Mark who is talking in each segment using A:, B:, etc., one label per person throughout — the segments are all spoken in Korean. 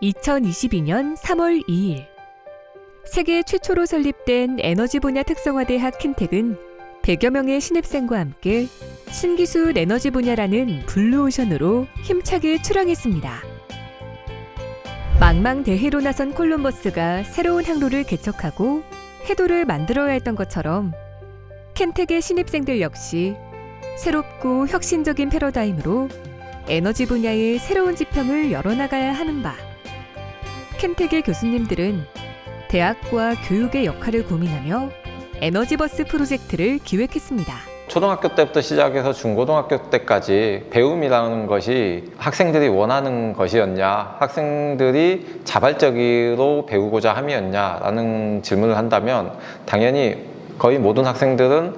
A: 2022년 3월 2일 세계 최초로 설립된 에너지 분야 특성화대학 켄텍은 100여 명의 신입생과 함께 신기술 에너지 분야라는 블루오션으로 힘차게 출항했습니다. 망망대해로 나선 콜럼버스가 새로운 항로를 개척하고 해도를 만들어야 했던 것처럼 켄텍의 신입생들 역시 새롭고 혁신적인 패러다임으로 에너지 분야의 새로운 지평을 열어나가야 하는 바, 켄텍의 교수님들은 대학과 교육의 역할을 고민하며 에너지버스 프로젝트를 기획했습니다.
B: 초등학교 때부터 시작해서 중고등학교 때까지 배움이라는 것이 학생들이 원하는 것이었냐, 학생들이 자발적으로 배우고자 함이었냐라는 질문을 한다면 당연히 거의 모든 학생들은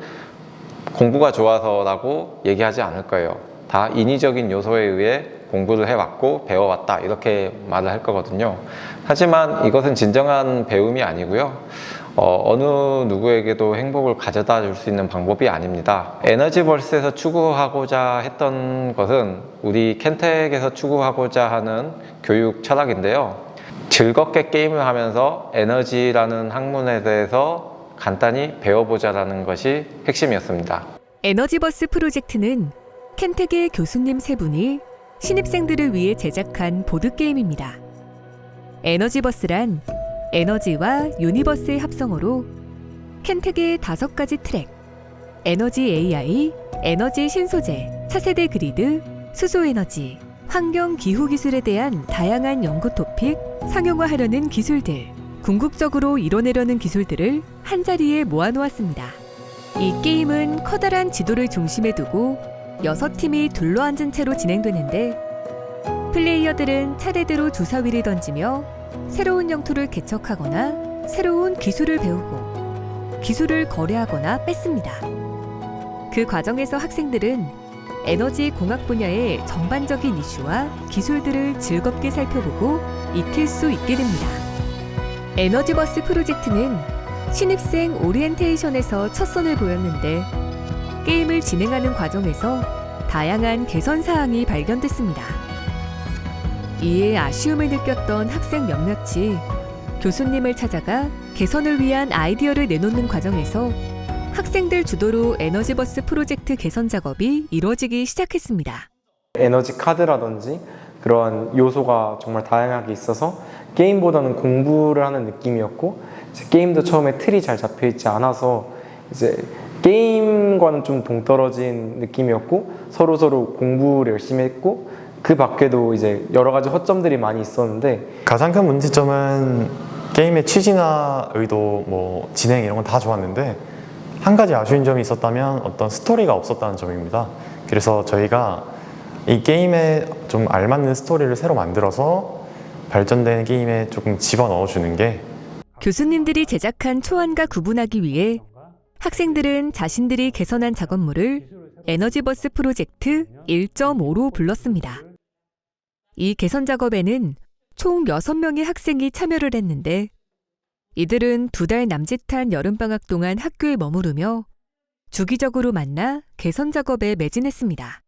B: 공부가 좋아서라고 얘기하지 않을 거예요. 다 인위적인 요소에 의해 공부를 해왔고 배워왔다 이렇게 말을 할 거거든요. 하지만 이것은 진정한 배움이 아니고요. 어느 누구에게도 행복을 가져다 줄 수 있는 방법이 아닙니다. 에너지버스에서 추구하고자 했던 것은 우리 켄텍에서 추구하고자 하는 교육 철학인데요. 즐겁게 게임을 하면서 에너지라는 학문에 대해서 간단히 배워보자라는 것이 핵심이었습니다.
A: 에너지버스 프로젝트는 켄텍의 교수님 3분이 신입생들을 위해 제작한 보드게임입니다. 에너지버스란 에너지와 유니버스의 합성어로 켄텍의 5가지 트랙, 에너지 AI, 에너지 신소재, 차세대 그리드, 수소에너지, 환경 기후 기술에 대한 다양한 연구 토픽, 상용화하려는 기술들, 궁극적으로 이뤄내려는 기술들을 한자리에 모아놓았습니다. 이 게임은 커다란 지도를 중심에 두고 6팀이 둘러앉은 채로 진행되는데 플레이어들은 차례대로 주사위를 던지며 새로운 영토를 개척하거나 새로운 기술을 배우고 기술을 거래하거나 뺏습니다. 그 과정에서 학생들은 에너지 공학 분야의 전반적인 이슈와 기술들을 즐겁게 살펴보고 익힐 수 있게 됩니다. 에너지버스 프로젝트는 신입생 오리엔테이션에서 첫 선을 보였는데 게임을 진행하는 과정에서 다양한 개선 사항이 발견됐습니다. 이에 아쉬움을 느꼈던 학생 몇몇이 교수님을 찾아가 개선을 위한 아이디어를 내놓는 과정에서 학생들 주도로 에너지버스 프로젝트 개선 작업이 이루어지기 시작했습니다.
C: 에너지 카드라든지 그러한 요소가 정말 다양하게 있어서 게임보다는 공부를 하는 느낌이었고, 게임도 처음에 틀이 잘 잡혀있지 않아서 이제 게임과는 좀 동떨어진 느낌이었고 서로 공부를 열심히 했고, 그 밖에도 이제 여러 가지 허점들이 많이 있었는데,
D: 가장 큰 문제점은 게임의 취지나 의도, 진행 이런 건 다 좋았는데 한 가지 아쉬운 점이 있었다면 어떤 스토리가 없었다는 점입니다. 그래서 저희가 이 게임에 좀 알맞는 스토리를 새로 만들어서 발전된 게임에 조금 집어넣어주는 게,
A: 교수님들이 제작한 초안과 구분하기 위해 학생들은 자신들이 개선한 작업물을 에너지버스 프로젝트 1.5로 불렀습니다. 이 개선 작업에는 총 6명의 학생이 참여를 했는데 이들은 2달 남짓한 여름방학 동안 학교에 머무르며 주기적으로 만나 개선 작업에 매진했습니다.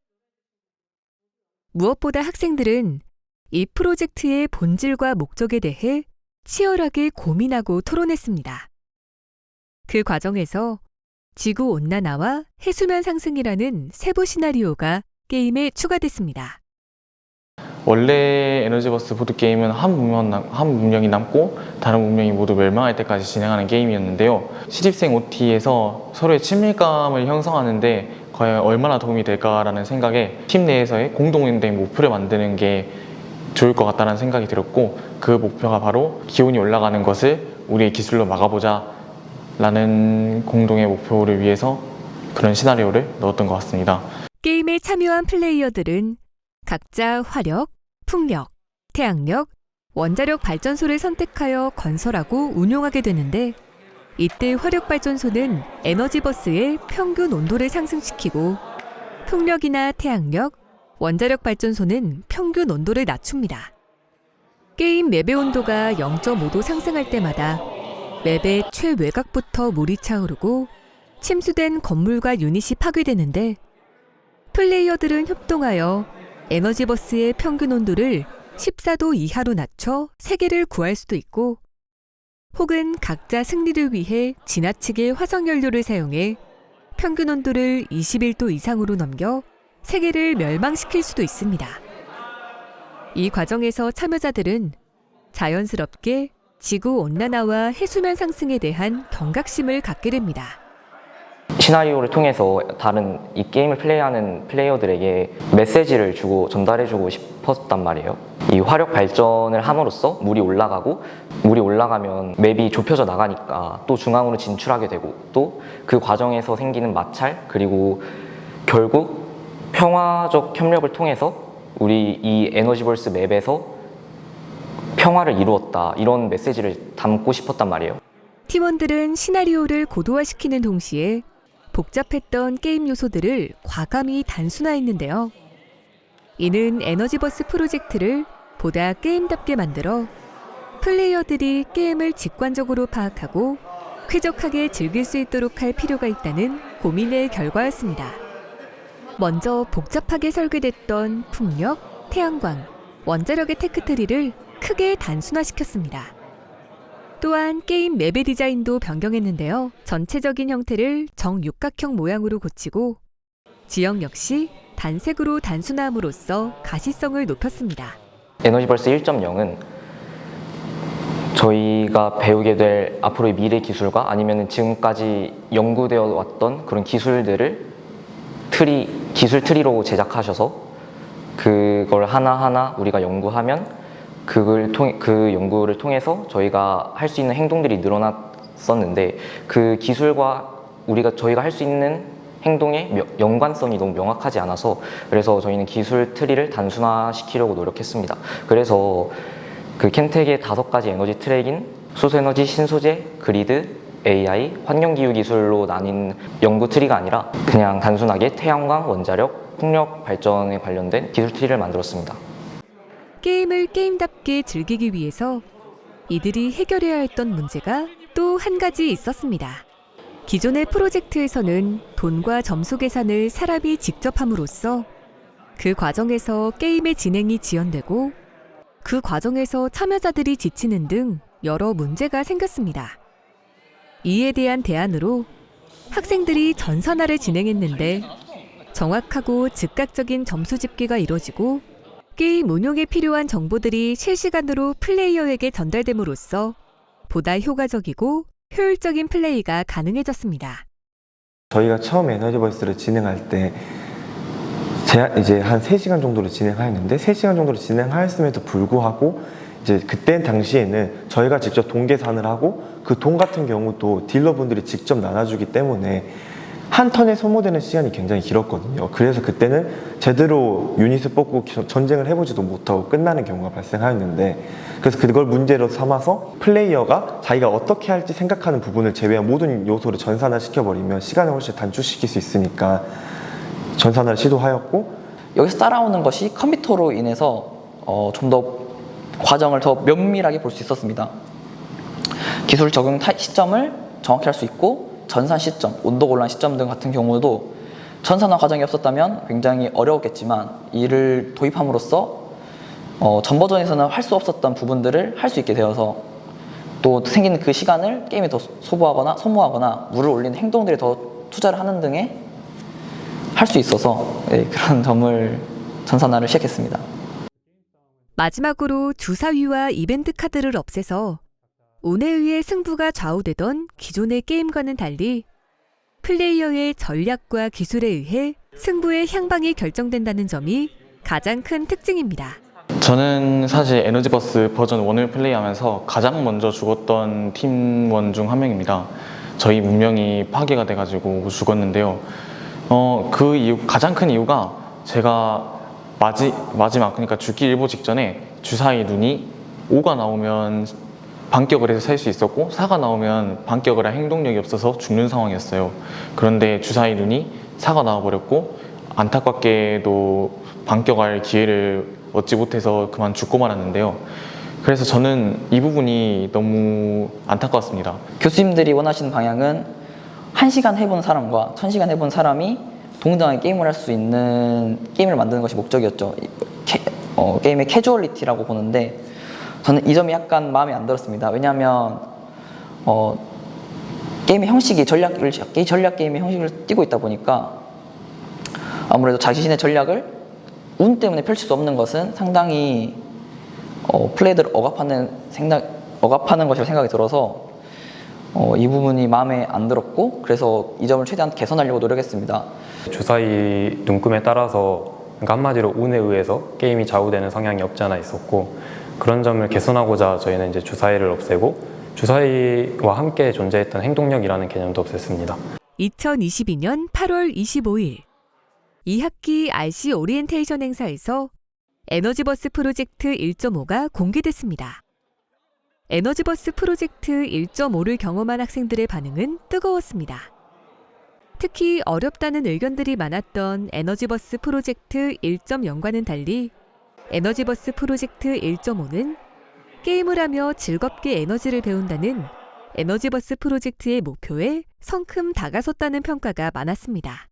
A: 무엇보다 학생들은 이 프로젝트의 본질과 목적에 대해 치열하게 고민하고 토론했습니다. 그 과정에서 지구온난화와 해수면 상승이라는 세부 시나리오가 게임에 추가됐습니다.
E: 원래 에너지버스 보드게임은 한 문명이 남고 다른 문명이 모두 멸망할 때까지 진행하는 게임이었는데요. 신입생 OT에서 서로의 친밀감을 형성하는데 과연 얼마나 도움이 될까라는 생각에 팀 내에서의 공동된 목표를 만드는 게 좋을 것 같다는 생각이 들었고, 그 목표가 바로 기온이 올라가는 것을 우리의 기술로 막아보자 라는 공동의 목표를 위해서 그런 시나리오를 넣었던 것 같습니다.
A: 게임에 참여한 플레이어들은 각자 화력, 풍력, 태양력, 원자력 발전소를 선택하여 건설하고 운용하게 되는데, 이때 화력 발전소는 에너지버스의 평균 온도를 상승시키고 풍력이나 태양력, 원자력 발전소는 평균 온도를 낮춥니다. 게임 맵의 온도가 0.5도 상승할 때마다 맵의 최외곽부터 물이 차오르고 침수된 건물과 유닛이 파괴되는데, 플레이어들은 협동하여 에너지버스의 평균 온도를 14도 이하로 낮춰 세계를 구할 수도 있고, 혹은 각자 승리를 위해 지나치게 화석연료를 사용해 평균 온도를 21도 이상으로 넘겨 세계를 멸망시킬 수도 있습니다. 이 과정에서 참여자들은 자연스럽게 지구 온난화와 해수면 상승에 대한 경각심을 갖게 됩니다.
F: 시나리오를 통해서 다른 이 게임을 플레이하는 플레이어들에게 메시지를 주고 전달해주고 싶었단 말이에요. 이 화력 발전을 함으로써 물이 올라가고, 물이 올라가면 맵이 좁혀져 나가니까 또 중앙으로 진출하게 되고, 또 그 과정에서 생기는 마찰, 그리고 결국 평화적 협력을 통해서 우리 이 에너지벌스 맵에서 평화를 이루었다, 이런 메시지를 담고 싶었단 말이에요.
A: 팀원들은 시나리오를 고도화시키는 동시에 복잡했던 게임 요소들을 과감히 단순화했는데요. 이는 에너지버스 프로젝트를 보다 게임답게 만들어 플레이어들이 게임을 직관적으로 파악하고 쾌적하게 즐길 수 있도록 할 필요가 있다는 고민의 결과였습니다. 먼저 복잡하게 설계됐던 풍력, 태양광, 원자력의 테크트리를 크게 단순화시켰습니다. 또한 게임 맵의 디자인도 변경했는데요. 전체적인 형태를 정육각형 모양으로 고치고 지형 역시 단색으로 단순화함으로써 가시성을 높였습니다.
F: 에너지벌스 1.0은 저희가 배우게 될 앞으로의 미래 기술과 아니면 지금까지 연구되어 왔던 그런 기술들을 기술 트리로 제작하셔서 그걸 하나하나 우리가 연구하면 그 연구를 통해서 저희가 할 수 있는 행동들이 늘어났었는데, 그 기술과 저희가 할 수 있는 행동의 연관성이 너무 명확하지 않아서, 그래서 저희는 기술 트리를 단순화시키려고 노력했습니다. 그래서 그 켄텍의 5가지 에너지 트랙인 수소에너지, 신소재, 그리드, AI, 환경기후 기술로 나뉜 연구 트리가 아니라 그냥 단순하게 태양광, 원자력, 풍력 발전에 관련된 기술 트리를 만들었습니다.
A: 게임을 게임답게 즐기기 위해서 이들이 해결해야 했던 문제가 또 한 가지 있었습니다. 기존의 프로젝트에서는 돈과 점수 계산을 사람이 직접 함으로써 그 과정에서 게임의 진행이 지연되고 그 과정에서 참여자들이 지치는 등 여러 문제가 생겼습니다. 이에 대한 대안으로 학생들이 전산화를 진행했는데 정확하고 즉각적인 점수 집계가 이루어지고 게임 운용에 필요한 정보들이 실시간으로 플레이어에게 전달됨으로써 보다 효과적이고 효율적인 플레이가 가능해졌습니다.
G: 저희가 처음 에너지버스를 진행할 때 이제 한 3시간 정도로 진행하였는데 3시간 정도로 진행하였음에도 불구하고 이제 그때 당시에는 저희가 직접 돈 계산을 하고 그 돈 같은 경우도 딜러분들이 직접 나눠주기 때문에 한 턴에 소모되는 시간이 굉장히 길었거든요. 그래서 그때는 제대로 유닛을 뽑고 전쟁을 해보지도 못하고 끝나는 경우가 발생하였는데, 그래서 그걸 문제로 삼아서 플레이어가 자기가 어떻게 할지 생각하는 부분을 제외한 모든 요소를 전산화 시켜버리면 시간을 훨씬 단축시킬 수 있으니까 전산화를 시도하였고,
H: 여기서 따라오는 것이 컴퓨터로 인해서 좀 더 과정을 더 면밀하게 볼 수 있었습니다. 기술 적용 시점을 정확히 할 수 있고, 전산 시점, 온도 골란 시점 등 같은 경우도 전산화 과정이 없었다면 굉장히 어려웠겠지만, 이를 도입함으로써 전 버전에서는 할 수 없었던 부분들을 할 수 있게 되어서 또 생기는 그 시간을 게임에 더 소모하거나 물을 올리는 행동들에 더 투자를 하는 등에 할 수 있어서 그런 점을 전산화를 시작했습니다.
A: 마지막으로 주사위와 이벤트 카드를 없애서 운에 의해 승부가 좌우되던 기존의 게임과는 달리 플레이어의 전략과 기술에 의해 승부의 향방이 결정된다는 점이 가장 큰 특징입니다.
E: 저는 사실 에너지버스 버전 1을 플레이하면서 가장 먼저 죽었던 팀원 중 한 명입니다. 저희 문명이 파괴가 돼가지고 죽었는데요. 그 이유, 가장 큰 이유가 제가 마지막, 그러니까 죽기 일보 직전에 주사위 눈이 5가 나오면 반격을 해서 살 수 있었고 4가 나오면 반격을 할 행동력이 없어서 죽는 상황이었어요. 그런데 주사위 눈이 4가 나와버렸고 안타깝게도 반격할 기회를 얻지 못해서 그만 죽고 말았는데요. 그래서 저는 이 부분이 너무 안타까웠습니다.
H: 교수님들이 원하시는 방향은 1시간 해본 사람과 1000시간 해본 사람이 동등하게 게임을 할 수 있는 게임을 만드는 것이 목적이었죠. 게임의 캐주얼리티라고 보는데 저는 이 점이 약간 마음에 안 들었습니다. 왜냐하면 게임의 형식이 전략 게임의 형식을 띠고 있다 보니까 아무래도 자신의 전략을 운 때문에 펼칠 수 없는 것은 상당히 플레이들을 억압하는 것이라고 생각이 들어서 이 부분이 마음에 안 들었고 그래서 이 점을 최대한 개선하려고 노력했습니다.
I: 주사위 눈금에 따라서 그러니까 한마디로 운에 의해서 게임이 좌우되는 성향이 없지 않아 있었고 그런 점을 개선하고자 저희는 이제 주사위를 없애고 주사위와 함께 존재했던 행동력이라는 개념도 없앴습니다.
A: 2022년 8월 25일 2학기 RC 오리엔테이션 행사에서 에너지버스 프로젝트 1.5가 공개됐습니다. 에너지버스 프로젝트 1.5를 경험한 학생들의 반응은 뜨거웠습니다. 특히 어렵다는 의견들이 많았던 에너지버스 프로젝트 1.0과는 달리 에너지버스 프로젝트 1.5는 게임을 하며 즐겁게 에너지를 배운다는 에너지버스 프로젝트의 목표에 성큼 다가섰다는 평가가 많았습니다.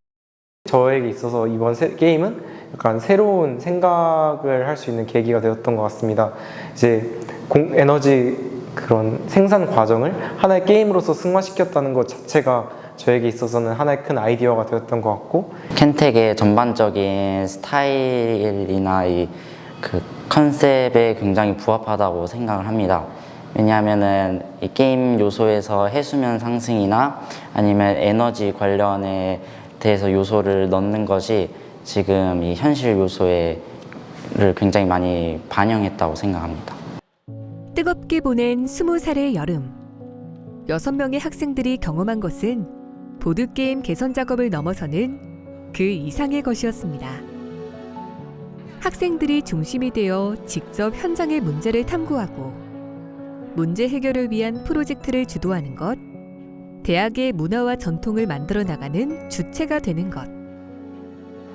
C: 저에게 있어서 이번 게임은 약간 새로운 생각을 할 수 있는 계기가 되었던 것 같습니다. 이제 에너지 그런 생산 과정을 하나의 게임으로서 승화시켰다는 것 자체가 저에게 있어서는 하나의 큰 아이디어가 되었던 것 같고
J: 켄텍의 전반적인 스타일이나 그 컨셉에 굉장히 부합하다고 생각을 합니다. 왜냐하면은 이 게임 요소에서 해수면 상승이나 아니면 에너지 관련에 대해서 요소를 넣는 것이 지금 이 현실 요소를 굉장히 많이 반영했다고 생각합니다.
A: 뜨겁게 보낸 20살의 여름. 6명의 학생들이 경험한 것은 보드게임 개선 작업을 넘어서는 그 이상의 것이었습니다. 학생들이 중심이 되어 직접 현장의 문제를 탐구하고 문제 해결을 위한 프로젝트를 주도하는 것, 대학의 문화와 전통을 만들어 나가는 주체가 되는 것,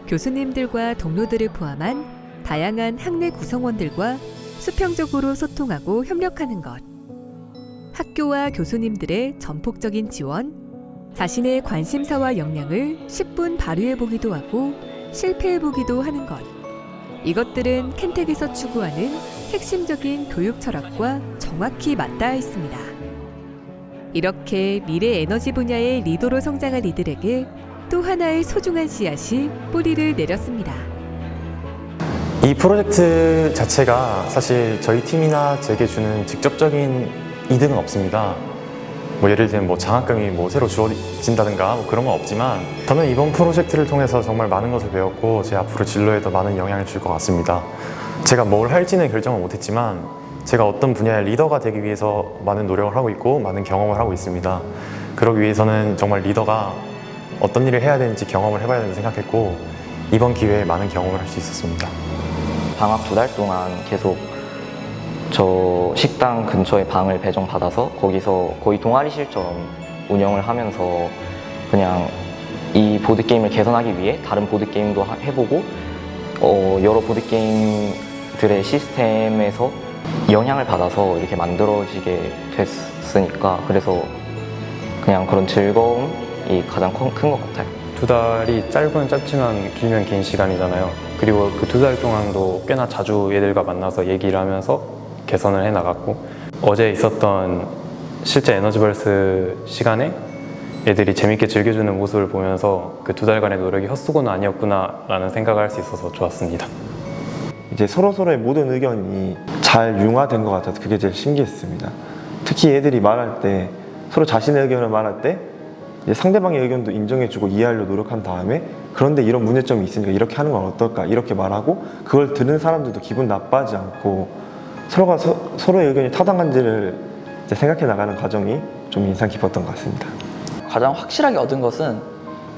A: 교수님들과 동료들을 포함한 다양한 학내 구성원들과 수평적으로 소통하고 협력하는 것, 학교와 교수님들의 전폭적인 지원, 자신의 관심사와 역량을 10분 발휘해보기도 하고 실패해보기도 하는 것, 이것들은 켄텍에서 추구하는 핵심적인 교육 철학과 정확히 맞닿아 있습니다. 이렇게 미래 에너지 분야의 리더로 성장할 이들에게 또 하나의 소중한 씨앗이 뿌리를 내렸습니다.
D: 이 프로젝트 자체가 사실 저희 팀이나 제게 주는 직접적인 이득은 없습니다. 예를 들면 장학금이 새로 주어진다든가 그런 건 없지만 저는 이번 프로젝트를 통해서 정말 많은 것을 배웠고 제 앞으로 진로에도 많은 영향을 줄 것 같습니다. 제가 뭘 할지는 결정을 못했지만 제가 어떤 분야의 리더가 되기 위해서 많은 노력을 하고 있고 많은 경험을 하고 있습니다. 그러기 위해서는 정말 리더가 어떤 일을 해야 되는지 경험을 해봐야 된다고 생각했고 이번 기회에 많은 경험을 할 수 있었습니다.
F: 방학 2달 동안 계속 저 식당 근처에 방을 배정받아서 거기서 거의 동아리실처럼 운영을 하면서 그냥 이 보드게임을 개선하기 위해 다른 보드게임도 해보고 여러 보드게임들의 시스템에서 영향을 받아서 이렇게 만들어지게 됐으니까 그래서 그냥 그런 즐거움이 가장 큰 것 같아요.
I: 2달이 짧으면 짧지만 길면 긴 시간이잖아요. 그리고 그 2달 동안도 꽤나 자주 얘들과 만나서 얘기를 하면서 개선을 해나갔고 어제 있었던 실제 에너지벌스 시간에 애들이 재밌게 즐겨주는 모습을 보면서 그 2달간의 노력이 헛수고는 아니었구나 라는 생각을 할 수 있어서 좋았습니다.
G: 이제 서로서로의 모든 의견이 잘 융화된 것 같아서 그게 제일 신기했습니다. 특히 애들이 말할 때 서로 자신의 의견을 말할 때 이제 상대방의 의견도 인정해주고 이해하려고 노력한 다음에 그런데 이런 문제점이 있으니까 이렇게 하는 건 어떨까 이렇게 말하고 그걸 들은 사람들도 기분 나빠하지 않고 서로가 서로의 의견이 타당한지를 이제 생각해 나가는 과정이 좀 인상 깊었던 것 같습니다.
H: 가장 확실하게 얻은 것은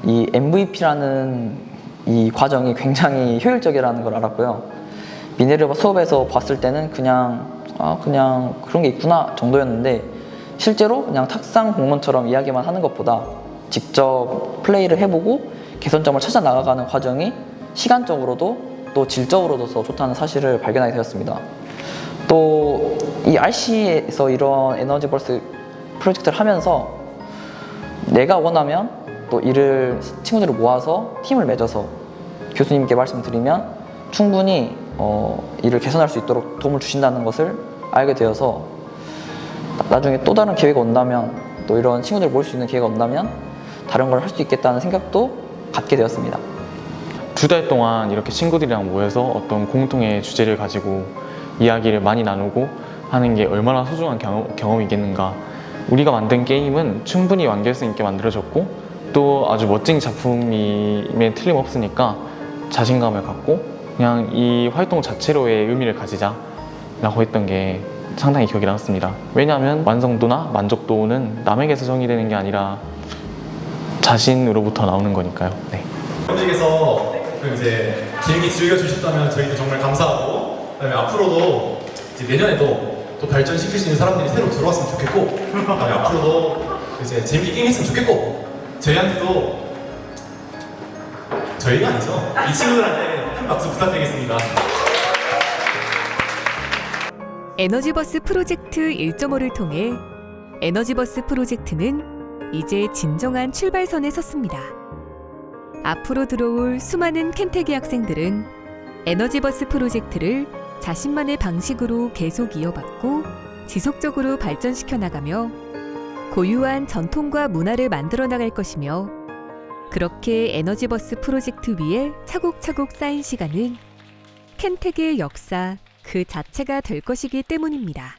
H: 이 MVP라는 이 과정이 굉장히 효율적이라는 걸 알았고요. 미네르바 수업에서 봤을 때는 그냥 그런 게 있구나 정도였는데 실제로 그냥 탁상 공론처럼 이야기만 하는 것보다 직접 플레이를 해보고 개선점을 찾아 나가가는 과정이 시간적으로도 또 질적으로도 더 좋다는 사실을 발견하게 되었습니다. 또 이 RC에서 이런 에너지벌스 프로젝트를 하면서 내가 원하면 또 친구들을 모아서 팀을 맺어서 교수님께 말씀드리면 충분히 이를 개선할 수 있도록 도움을 주신다는 것을 알게 되어서 나중에 또 다른 기회가 온다면, 또 이런 친구들 모일 수 있는 기회가 온다면 다른 걸 할 수 있겠다는 생각도 갖게 되었습니다.
E: 2달 동안 이렇게 친구들이랑 모여서 어떤 공통의 주제를 가지고 이야기를 많이 나누고 하는 게 얼마나 소중한 경험이겠는가. 우리가 만든 게임은 충분히 완결성 있게 만들어졌고 또 아주 멋진 작품임에 틀림없으니까 자신감을 갖고 그냥 이 활동 자체로의 의미를 가지자라고 했던 게 상당히 기억에 남습니다. 왜냐하면 완성도나 만족도는 남에게서 정의되는 게 아니라 자신으로부터 나오는 거니까요. 네.
K: 현직에서 이제 재밌게 즐겨주셨다면 저희도 정말 감사하고, 그다음에 앞으로도 이제 내년에도 또 발전시킬 수 있는 사람들이 새로 들어왔으면 좋겠고, 그다음에 앞으로도 이제 재밌게 게임했으면 좋겠고, 저희한테도, 저희가 아니죠, 이 친구들한테 큰 박수 부탁드리겠습니다.
A: 에너지버스 프로젝트 1.5를 통해 에너지버스 프로젝트는 이제 진정한 출발선에 섰습니다. 앞으로 들어올 수많은 켄테기 학생들은 에너지버스 프로젝트를 자신만의 방식으로 계속 이어받고 지속적으로 발전시켜 나가며 고유한 전통과 문화를 만들어 나갈 것이며, 그렇게 에너지버스 프로젝트 위에 차곡차곡 쌓인 시간은 켄텍의 역사 그 자체가 될 것이기 때문입니다.